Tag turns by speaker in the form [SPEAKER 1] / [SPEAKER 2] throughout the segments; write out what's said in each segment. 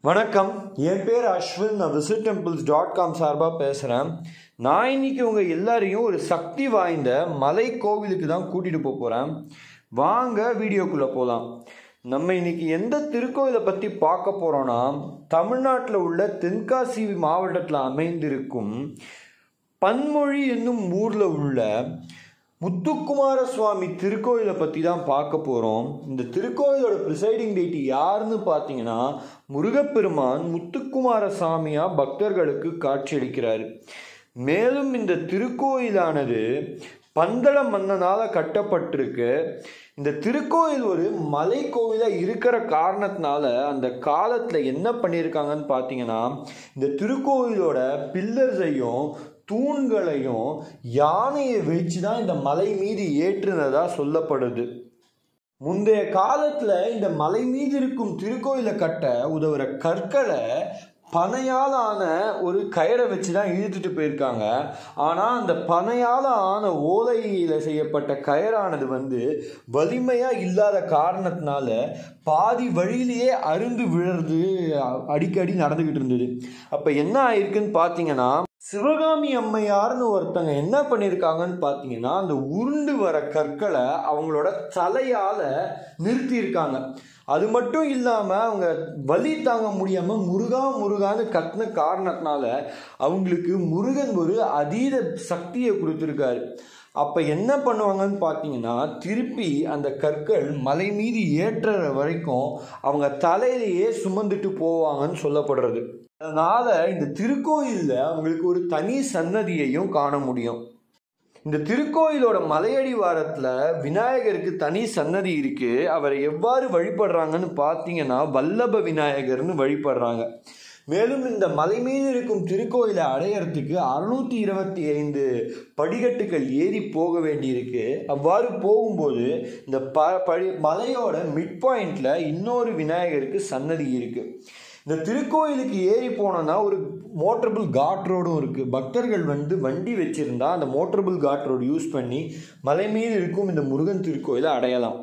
[SPEAKER 1] வணக்கம், என் பேர் அஸ்வின். நான் visittemples.com சார்பாக பேசுகிறேன். நான் இன்னைக்கு உங்கள் எல்லாரையும் ஒரு சக்தி வாய்ந்த மலை கோவிலுக்கு தான் கூட்டிகிட்டு போகிறேன். வாங்க வீடியோக்குள்ளே போகலாம். நம்ம இன்னைக்கு எந்த திருக்கோயிலை பற்றி பார்க்க போகிறோன்னா, தமிழ்நாட்டில் உள்ள தென்காசி மாவட்டத்தில் அமைந்திருக்கும் பன்மொழி என்னும் ஊரில் உள்ள முத்துக்குமார சுவாமி திருக்கோயிலை பற்றி தான் பார்க்க போகிறோம். இந்த திருக்கோயிலோட ப்ரிசைடிங் டெய்ட்டி யாருன்னு பார்த்தீங்கன்னா, முருகப்பெருமான் முத்துக்குமார சாமியாக பக்தர்களுக்கு காட்சியளிக்கிறார். மேலும் இந்த திருக்கோயிலானது பந்தள மன்னனால் கட்டப்பட்டிருக்கு. இந்த திருக்கோயில் ஒரு மலை கோயிலாக இருக்கிற காரணத்தினால அந்த காலத்தில் என்ன பண்ணியிருக்காங்கன்னு பார்த்தீங்கன்னா, இந்த திருக்கோயிலோட பில்லர்ஸையும் தூண்களையும் யானையை வச்சு தான் இந்த மலை மீது ஏற்றுனதா சொல்லப்படுது. முந்தைய காலத்தில் இந்த மலை மீது இருக்கும் திருக்கோயிலை கட்ட உதவுற கற்களை பனையால் ஆன ஒரு கயிறை வச்சு தான் இழுத்துட்டு போயிருக்காங்க. ஆனால் அந்த பனையால் ஆன ஓலையில் செய்யப்பட்ட கயிறானது வலிமையாக இல்லாத காரணத்தினால பாதி வழியிலேயே அருந்து விழுறது அடிக்கடி நடந்துக்கிட்டு இருந்தது. அப்போ என்ன ஆயிருக்குன்னு பார்த்தீங்கன்னா, சிவகாமி அம்மையார்னு ஒருத்தங்க என்ன பண்ணியிருக்காங்கன்னு பார்த்தீங்கன்னா, அந்த உருண்டு வர கற்களை அவங்களோட தலையால் நிறுத்தியிருக்காங்க. அது மட்டும் இல்லாமல் அவங்க வலி தாங்க முடியாமல் முருகான்னு கத்தின காரணத்தினால அவங்களுக்கு முருகன் ஒரு அதீத சக்தியை கொடுத்துருக்காரு. அப்போ என்ன பண்ணுவாங்கன்னு பார்த்தீங்கன்னா, திருப்பி அந்த கற்கள் மலை மீது ஏற்றுற வரைக்கும் அவங்க தலையிலேயே சுமந்துட்டு போவாங்கன்னு சொல்லப்படுறது. அதனால் இந்த திருக்கோயிலில் அவங்களுக்கு ஒரு தனி சன்னதியையும் காண முடியும். இந்த திருக்கோயிலோட மலையடிவாரத்தில் விநாயகருக்கு தனி சன்னதி இருக்குது. அவரை எவ்வாறு வழிபடுறாங்கன்னு பார்த்தீங்கன்னா, வல்லப விநாயகர்னு வழிபடுறாங்க. மேலும் இந்த மலை மீது இருக்கும் திருக்கோயிலை அடையறதுக்கு 625 படிக்கட்டுகள் ஏறி போக வேண்டியிருக்கு. அவ்வாறு போகும்போது இந்த மலையோட மிட் பாயிண்டில் இன்னொரு விநாயகருக்கு சன்னதி இருக்குது. இந்த திருக்கோயிலுக்கு ஏறி போனோன்னா ஒரு மோட்டரபிள் காட் ரோடும் இருக்குது. பக்தர்கள் வண்டி வச்சுருந்தா அந்த மோட்டரபிள் காட் ரோடு யூஸ் பண்ணி மலை மீது இருக்கும் இந்த முருகன் திருக்கோயிலை அடையலாம்.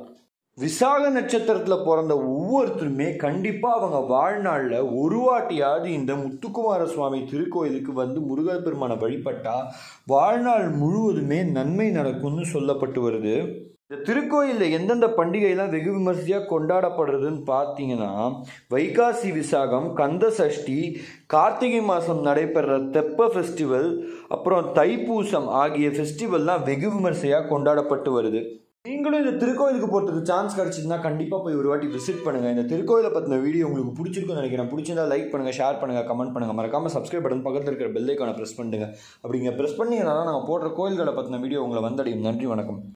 [SPEAKER 1] விசாக நட்சத்திரத்தில் பிறந்த ஒவ்வொருத்தருமே கண்டிப்பாக அவங்க வாழ்நாளில் ஒரு வாட்டியாவது இந்த முத்துக்குமார சுவாமி திருக்கோயிலுக்கு முருகப்பெருமானை வழிபட்டால் வாழ்நாள் முழுவதுமே நன்மை நடக்கும்னு சொல்லப்பட்டு வருது. இந்த திருக்கோயிலில் எந்தெந்த பண்டிகைலாம் வெகு விமர்சையாக கொண்டாடப்படுறதுன்னு பார்த்தீங்கன்னா, வைகாசி விசாகம், கந்த சஷ்டி, கார்த்திகை மாதம் நடைபெற தெப்ப ஃபெஸ்டிவல், அப்புறம் தைப்பூசம் ஆகிய ஃபெஸ்டிவல்லாம் வெகு விமர்சையாக கொண்டாடப்பட்டு வருது. நீங்களும் இந்த திருக்கோயிலுக்கு போகிறதுக்கு சான்ஸ் கிடச்சிதுன்னா கண்டிப்பாக போய் ஒரு வாட்டி விசிட் பண்ணுங்கள். இந்த திருக்கோயிலை பற்றின வீடியோ உங்களுக்கு பிடிச்சிருக்குன்னு நினைக்கிறேன். பிடிச்சிருந்தா லைக் பண்ணுங்கள், ஷேர் பண்ணுங்கள், கமெண்ட் பண்ணுங்கள். மறக்காமல் சப்ஸ்கிரைப் பட்டன் பக்கத்தில் இருக்கிற பெல் ஐக்கானை ப்ரெஸ் பண்ணுங்கள். அப்படிங்க ப்ரெஸ் பண்ணிங்கன்னா நாங்கள் போடுற கோயில்களை பற்றின வீடியோ உங்களை வந்தடையும். நன்றி, வணக்கம்.